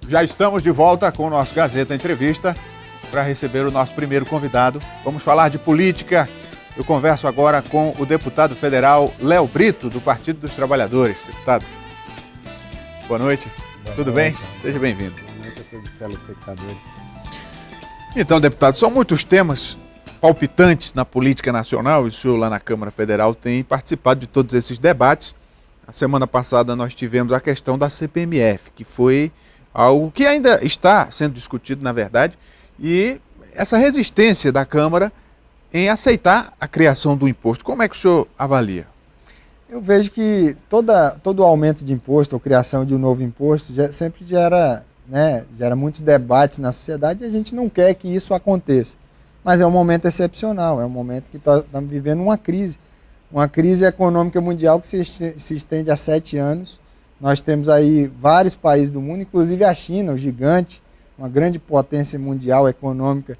Já estamos de volta com o nosso Gazeta Entrevista para receber o nosso primeiro convidado. Vamos falar de política. Eu converso agora com o deputado federal Léo Brito, do Partido dos Trabalhadores. Deputado, boa noite. Tudo bem? Seja bem-vindo. Boa noite a todos os telespectadores. Então, deputado, são muitos temas palpitantes na política nacional e o senhor lá na Câmara Federal tem participado de todos esses debates. A semana passada nós tivemos a questão da CPMF, que foi algo que ainda está sendo discutido, na verdade, e essa resistência da Câmara em aceitar a criação do imposto. Como é que o senhor avalia? Eu vejo que todo aumento de imposto ou criação de um novo imposto sempre gera muitos debates na sociedade e a gente não quer que isso aconteça. Mas é um momento excepcional, é um momento que estamos vivendo uma crise econômica mundial que se estende há 7 anos. Nós temos aí vários países do mundo, inclusive a China, o gigante, uma grande potência mundial econômica,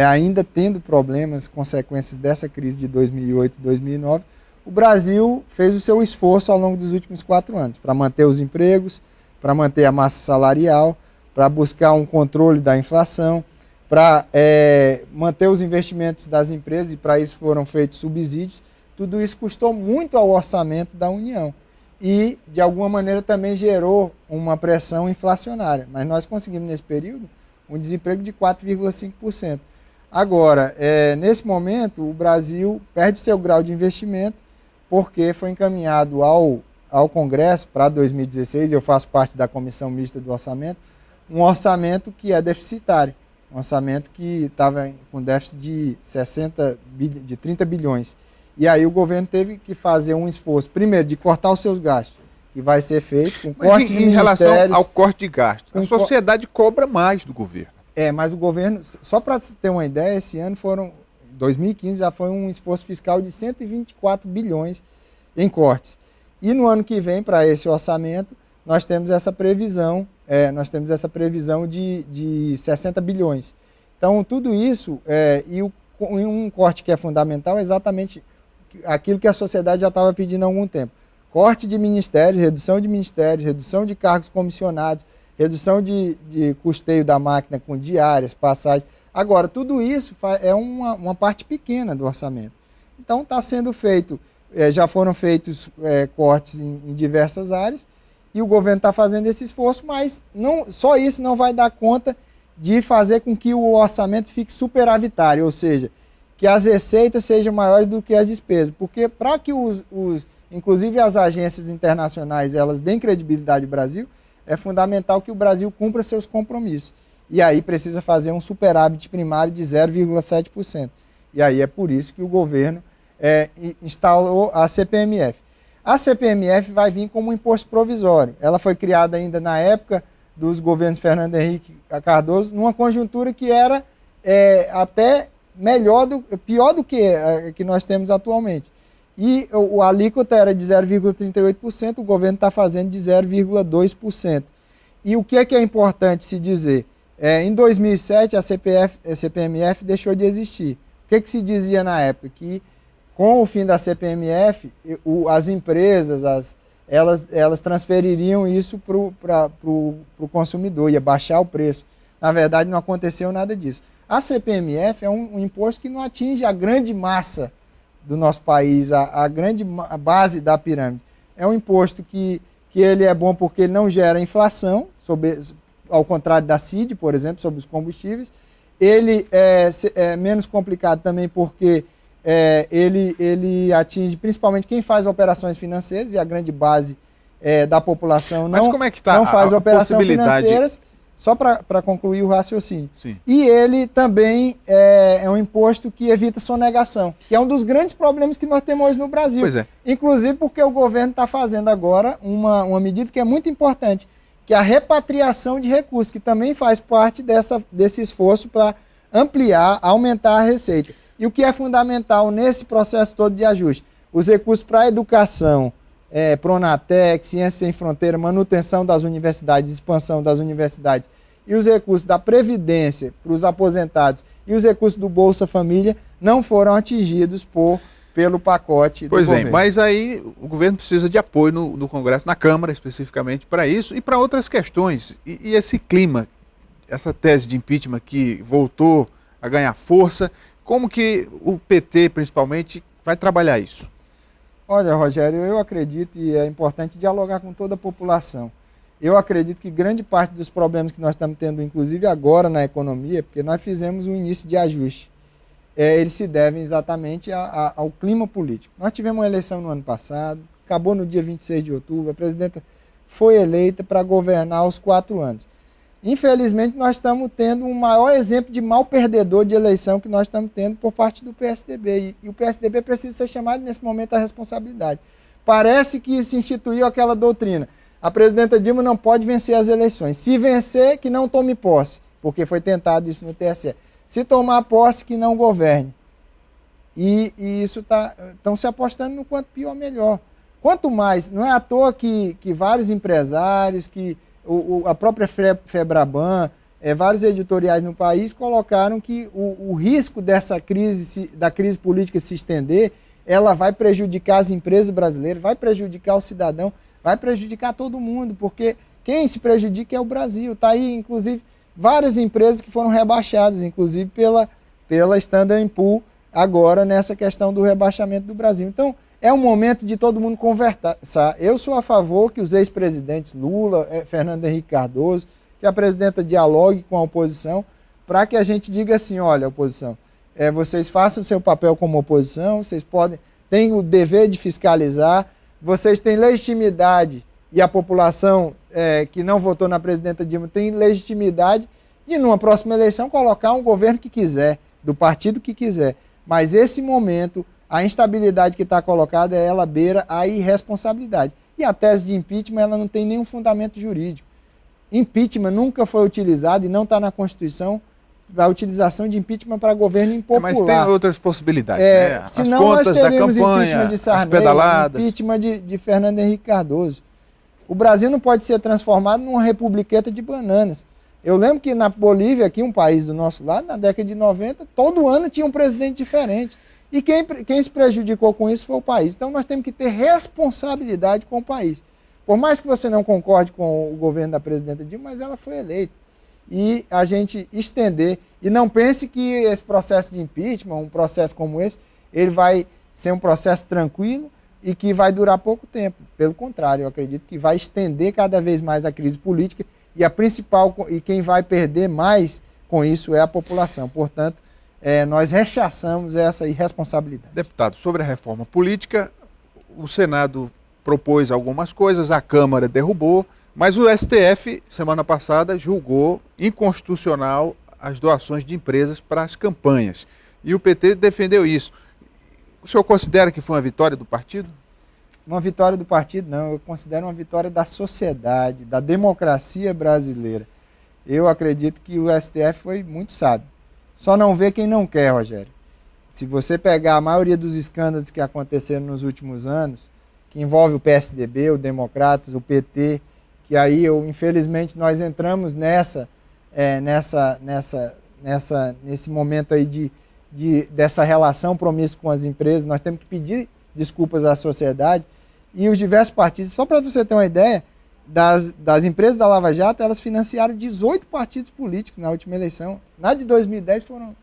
ainda tendo problemas, consequências dessa crise de 2008 e 2009. O Brasil fez o seu esforço ao longo dos últimos 4 anos para manter os empregos, para manter a massa salarial, para buscar um controle da inflação, para manter os investimentos das empresas, e para isso foram feitos subsídios. Tudo isso custou muito ao orçamento da União e, de alguma maneira, também gerou uma pressão inflacionária. Mas nós conseguimos, nesse período, um desemprego de 4,5%. Agora, nesse momento, o Brasil perde seu grau de investimento porque foi encaminhado ao Congresso para 2016, eu faço parte da Comissão Mista do Orçamento, um orçamento que é deficitário, um orçamento que estava com déficit de 30 bilhões. E aí o governo teve que fazer um esforço, primeiro, de cortar os seus gastos, que vai ser feito com corte de em relação ao corte de gastos, a sociedade cobra mais do governo. Mas o governo, só para ter uma ideia, esse ano 2015 já foi um esforço fiscal de 124 bilhões em cortes. E no ano que vem, para esse orçamento, nós temos essa previsão, de 60 bilhões. Então, tudo isso, e um corte que é fundamental é exatamente aquilo que a sociedade já estava pedindo há algum tempo. Corte de ministérios, redução de cargos comissionados, redução de custeio da máquina com diárias, passagens. Agora, tudo isso é uma parte pequena do orçamento. Então, está sendo feito, já foram feitos cortes em diversas áreas, e o governo está fazendo esse esforço, mas só isso não vai dar conta de fazer com que o orçamento fique superavitário, ou seja, que as receitas sejam maiores do que as despesas. Porque para que inclusive as agências internacionais, elas deem credibilidade ao Brasil, é fundamental que o Brasil cumpra seus compromissos. E aí precisa fazer um superávit primário de 0,7%. E aí é por isso que o governo instalou a CPMF. A CPMF vai vir como um imposto provisório. Ela foi criada ainda na época dos governos Fernando Henrique Cardoso, numa conjuntura que era até pior do que nós temos atualmente. E a alíquota era de 0,38%, o governo está fazendo de 0,2%. E o que é importante se dizer? Em 2007, a CPMF deixou de existir. O que se dizia na época? Que com o fim da CPMF, as empresas, elas transfeririam isso para o consumidor, ia baixar o preço. Na verdade, não aconteceu nada disso. A CPMF é um imposto que não atinge a grande massa do nosso país, a grande base da pirâmide. É um imposto que ele é bom porque ele não gera inflação, ao contrário da CID, por exemplo, sobre os combustíveis. Ele é menos complicado também porque ele atinge principalmente quem faz operações financeiras, e a grande base da população não faz operações financeiras. Só para concluir o raciocínio. Sim. E ele também é um imposto que evita sonegação, que é um dos grandes problemas que nós temos hoje no Brasil. Pois é. Inclusive porque o governo está fazendo agora uma medida que é muito importante, que é a repatriação de recursos, que também faz parte desse esforço para ampliar, aumentar a receita. E o que é fundamental nesse processo todo de ajuste? Os recursos para a educação, Pronatec, Ciência Sem Fronteira, manutenção das universidades, expansão das universidades, e os recursos da Previdência para os aposentados e os recursos do Bolsa Família não foram atingidos por pelo pacote do Pois bem, governo. mas aí o governo precisa de apoio no Congresso, na Câmara especificamente para isso e para outras questões. E esse clima, essa tese de impeachment que voltou a ganhar força, como que o PT principalmente vai trabalhar isso? Olha, Rogério, eu acredito, e é importante dialogar com toda a população. Eu acredito que grande parte dos problemas que nós estamos tendo, inclusive agora na economia, porque nós fizemos um início de ajuste, eles se devem exatamente ao clima político. Nós tivemos uma eleição no ano passado, acabou no dia 26 de outubro, a presidenta foi eleita para governar os 4 anos. Infelizmente, nós estamos tendo um maior exemplo de mal perdedor de eleição que nós estamos tendo por parte do PSDB. E o PSDB precisa ser chamado nesse momento à responsabilidade. Parece que se instituiu aquela doutrina. A presidenta Dilma não pode vencer as eleições. Se vencer, que não tome posse, porque foi tentado isso no TSE. Se tomar posse, que não governe. E isso estão se apostando no quanto pior, melhor. Quanto mais, não é à toa que vários empresários, que a própria Febraban, vários editoriais no país colocaram que o risco dessa crise, da crise política se estender, ela vai prejudicar as empresas brasileiras, vai prejudicar o cidadão, vai prejudicar todo mundo, porque quem se prejudica é o Brasil. Está aí, inclusive, várias empresas que foram rebaixadas, inclusive pela Standard & Poor's, agora nessa questão do rebaixamento do Brasil. Então, é um momento de todo mundo conversar. Eu sou a favor que os ex-presidentes Lula, Fernando Henrique Cardoso, que a presidenta dialogue com a oposição, para que a gente diga assim, olha, oposição, vocês façam o seu papel como oposição, vocês têm o dever de fiscalizar, vocês têm legitimidade, e a população que não votou na presidenta Dilma tem legitimidade de, numa próxima eleição, colocar um governo que quiser, do partido que quiser. Mas esse momento, a instabilidade que está colocada, ela beira a irresponsabilidade. E a tese de impeachment, ela não tem nenhum fundamento jurídico. Impeachment nunca foi utilizado e não está na Constituição a utilização de impeachment para governo impopular. Mas tem outras possibilidades, né? As Senão contas nós da teríamos campanha, impeachment de Sarney, as pedaladas. impeachment de Fernando Henrique Cardoso. O Brasil não pode ser transformado numa republiqueta de bananas. Eu lembro que na Bolívia, aqui um país do nosso lado, na década de 90, todo ano tinha um presidente diferente. E quem se prejudicou com isso foi o país. Então nós temos que ter responsabilidade com o país. Por mais que você não concorde com o governo da presidenta Dilma, mas ela foi eleita. E a gente estender, e não pense que esse processo de impeachment, um processo como esse, ele vai ser um processo tranquilo e que vai durar pouco tempo. Pelo contrário, eu acredito que vai estender cada vez mais a crise política e quem vai perder mais com isso é a população. Portanto, nós rechaçamos essa irresponsabilidade. Deputado, sobre a reforma política, o Senado propôs algumas coisas, a Câmara derrubou, mas o STF, semana passada, julgou inconstitucional as doações de empresas para as campanhas. E o PT defendeu isso. O senhor considera que foi uma vitória do partido? Uma vitória do partido, não. Eu considero uma vitória da sociedade, da democracia brasileira. Eu acredito que o STF foi muito sábio. Só não vê quem não quer, Rogério. Se você pegar a maioria dos escândalos que aconteceram nos últimos anos, que envolve o PSDB, o Democratas, o PT, que aí, infelizmente, nós entramos nesse momento aí dessa relação promíscua com as empresas, nós temos que pedir desculpas à sociedade, e os diversos partidos, só para você ter uma ideia, das empresas da Lava Jato, elas financiaram 18 partidos políticos na última eleição. Na de 2010 foram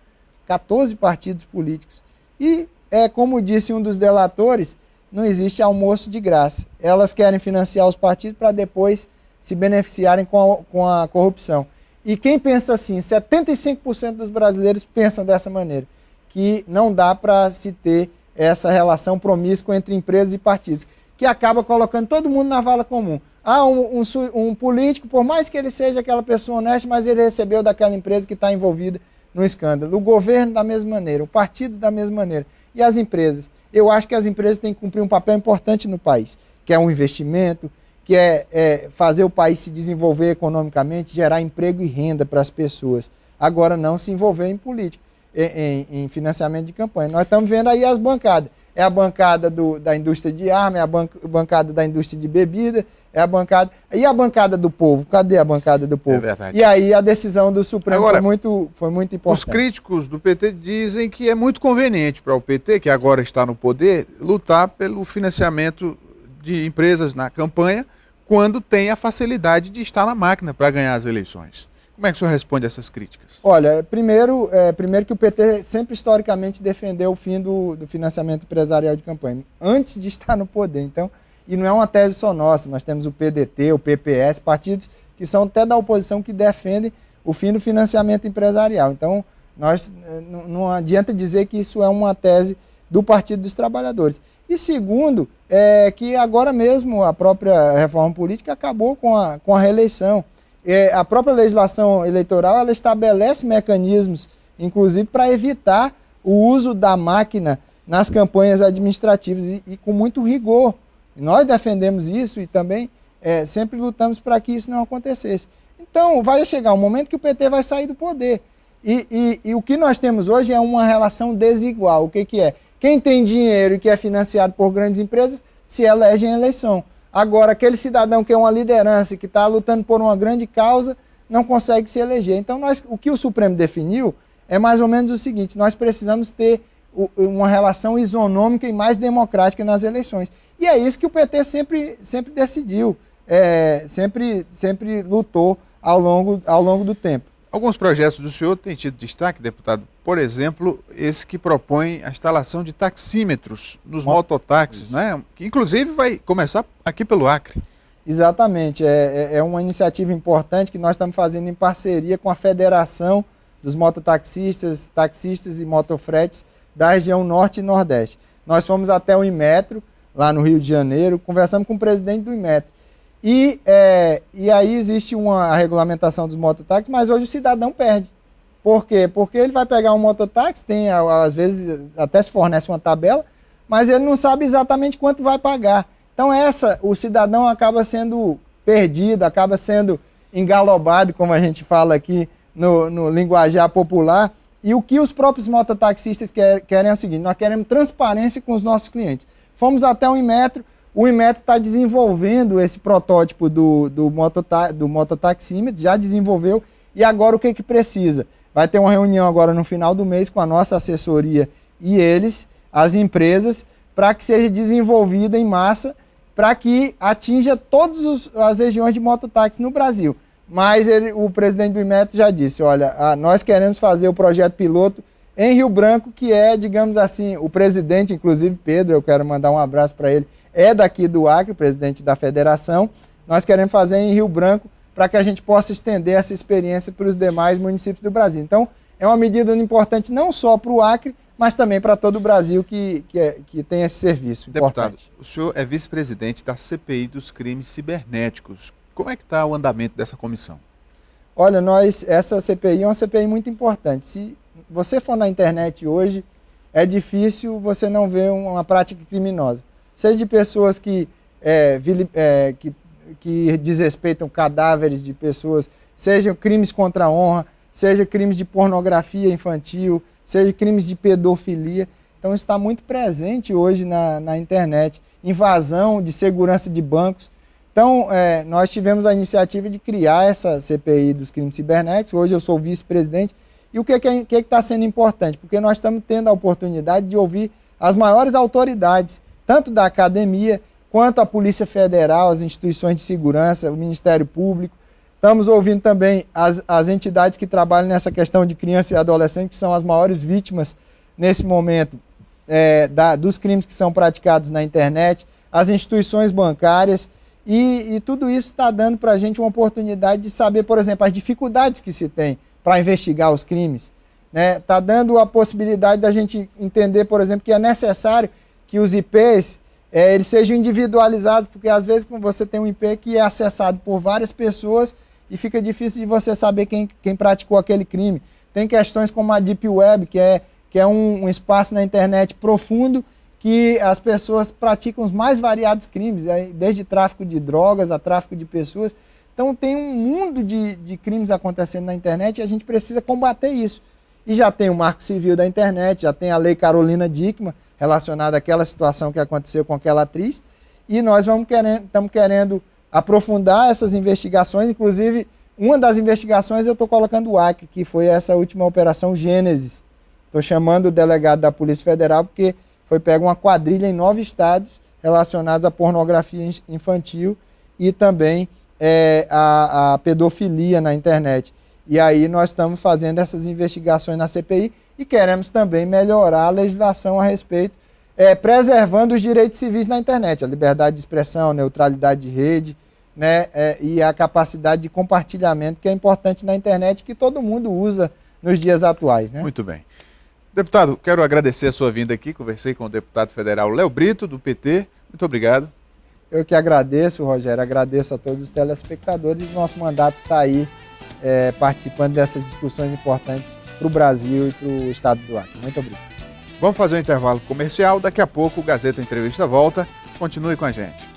14 partidos políticos. E, como disse um dos delatores, não existe almoço de graça. Elas querem financiar os partidos para depois se beneficiarem com a corrupção. E quem pensa assim, 75% dos brasileiros pensam dessa maneira, que não dá para se ter essa relação promíscua entre empresas e partidos, que acaba colocando todo mundo na vala comum. Um político, por mais que ele seja aquela pessoa honesta, mas ele recebeu daquela empresa que está envolvida no escândalo. O governo da mesma maneira, o partido da mesma maneira. E as empresas? Eu acho que as empresas têm que cumprir um papel importante no país, que é um investimento, que é fazer o país se desenvolver economicamente, gerar emprego e renda para as pessoas. Agora não se envolver em política, em financiamento de campanha. Nós estamos vendo aí as bancadas. É a bancada da indústria de arma, é a bancada da indústria de bebida, é a bancada. E a bancada do povo? Cadê a bancada do povo? É verdade. E aí a decisão do Supremo Agora, foi muito importante. Os críticos do PT dizem que é muito conveniente para o PT, que agora está no poder, lutar pelo financiamento de empresas na campanha, quando tem a facilidade de estar na máquina para ganhar as eleições. Como é que o senhor responde a essas críticas? Olha, primeiro que o PT sempre historicamente defendeu o fim do financiamento empresarial de campanha, antes de estar no poder. Então, e não é uma tese só nossa, nós temos o PDT, o PPS, partidos que são até da oposição que defendem o fim do financiamento empresarial. Então, não adianta dizer que isso é uma tese do Partido dos Trabalhadores. E segundo, que agora mesmo a própria reforma política acabou com a reeleição. A própria legislação eleitoral ela estabelece mecanismos, inclusive, para evitar o uso da máquina nas campanhas administrativas e com muito rigor. Nós defendemos isso e também sempre lutamos para que isso não acontecesse. Então, vai chegar um momento que o PT vai sair do poder. E o que nós temos hoje é uma relação desigual. O que é? Quem tem dinheiro e que é financiado por grandes empresas se elege em eleição. Agora, aquele cidadão que é uma liderança, que está lutando por uma grande causa, não consegue se eleger. Então, o que o Supremo definiu é mais ou menos o seguinte: nós precisamos ter uma relação isonômica e mais democrática nas eleições. E é isso que o PT sempre decidiu, sempre lutou ao longo do tempo. Alguns projetos do senhor têm tido destaque, deputado. Por exemplo, esse que propõe a instalação de taxímetros nos mototáxis, né? Que inclusive vai começar aqui pelo Acre. Exatamente. É uma iniciativa importante que nós estamos fazendo em parceria com a Federação dos Mototaxistas, Taxistas e Motofretes da região Norte e Nordeste. Nós fomos até o Inmetro, lá no Rio de Janeiro, conversamos com o presidente do Inmetro. E aí existe uma regulamentação dos mototáxis, mas hoje o cidadão perde. Por quê? Porque ele vai pegar um mototáxi, às vezes até se fornece uma tabela, mas ele não sabe exatamente quanto vai pagar. Então o cidadão acaba sendo perdido, acaba sendo engalobado, como a gente fala aqui no linguajar popular. E o que os próprios mototaxistas querem é o seguinte: nós queremos transparência com os nossos clientes. Fomos até o Inmetro. O Inmetro está desenvolvendo esse protótipo do mototaxímetro, já desenvolveu, e agora o que precisa? Vai ter uma reunião agora no final do mês com a nossa assessoria e eles, as empresas, para que seja desenvolvida em massa, para que atinja todas as regiões de mototáxi no Brasil. Mas o presidente do Inmetro já disse: olha, nós queremos fazer o projeto piloto em Rio Branco, que é, digamos assim, o presidente, inclusive Pedro, eu quero mandar um abraço para ele, é daqui do Acre, presidente da federação. Nós queremos fazer em Rio Branco para que a gente possa estender essa experiência para os demais municípios do Brasil. Então, é uma medida importante não só para o Acre, mas também para todo o Brasil que tem esse serviço Deputado, importante. O senhor é vice-presidente da CPI dos crimes cibernéticos. Como é que está o andamento dessa comissão? Olha, essa CPI é uma CPI muito importante. Se você for na internet hoje, é difícil você não ver uma prática criminosa. Seja de pessoas que desrespeitam cadáveres de pessoas, sejam crimes contra a honra, seja crimes de pornografia infantil, seja crimes de pedofilia. Então isso está muito presente hoje na internet. Invasão de segurança de bancos. Então nós tivemos a iniciativa de criar essa CPI dos crimes cibernéticos. Hoje eu sou vice-presidente. E o que está sendo importante? Porque nós estamos tendo a oportunidade de ouvir as maiores autoridades, tanto da academia, quanto a Polícia Federal, as instituições de segurança, o Ministério Público. Estamos ouvindo também as entidades que trabalham nessa questão de criança e adolescente, que são as maiores vítimas nesse momento dos crimes que são praticados na internet, as instituições bancárias, e tudo isso está dando para a gente uma oportunidade de saber, por exemplo, as dificuldades que se tem para investigar os crimes. Está dando a possibilidade da gente entender, por exemplo, que é necessário que os IPs eles sejam individualizados, porque às vezes você tem um IP que é acessado por várias pessoas e fica difícil de você saber quem praticou aquele crime. Tem questões como a Deep Web, que é um espaço na internet profundo que as pessoas praticam os mais variados crimes, desde tráfico de drogas a tráfico de pessoas. Então tem um mundo de crimes acontecendo na internet e a gente precisa combater isso. E já tem o Marco Civil da internet, já tem a Lei Carolina Dickmann, relacionada àquela situação que aconteceu com aquela atriz, e nós estamos querendo aprofundar essas investigações, inclusive uma das investigações eu estou colocando o Acre, que foi essa última operação Gênesis. Estou chamando o delegado da Polícia Federal porque foi pega uma quadrilha em 9 estados relacionados à pornografia infantil e também a pedofilia na internet. E aí nós estamos fazendo essas investigações na CPI e queremos também melhorar a legislação a respeito, preservando os direitos civis na internet, a liberdade de expressão, a neutralidade de rede, né, e a capacidade de compartilhamento que é importante na internet, que todo mundo usa nos dias atuais. Né? Muito bem. Deputado, quero agradecer a sua vinda aqui, conversei com o deputado federal Léo Brito, do PT. Muito obrigado. Eu que agradeço, Rogério, agradeço a todos os telespectadores. Nosso mandato está aí participando dessas discussões importantes para o Brasil e para o estado do Acre. Muito obrigado. Vamos fazer um intervalo comercial, daqui a pouco o Gazeta Entrevista volta. Continue com a gente.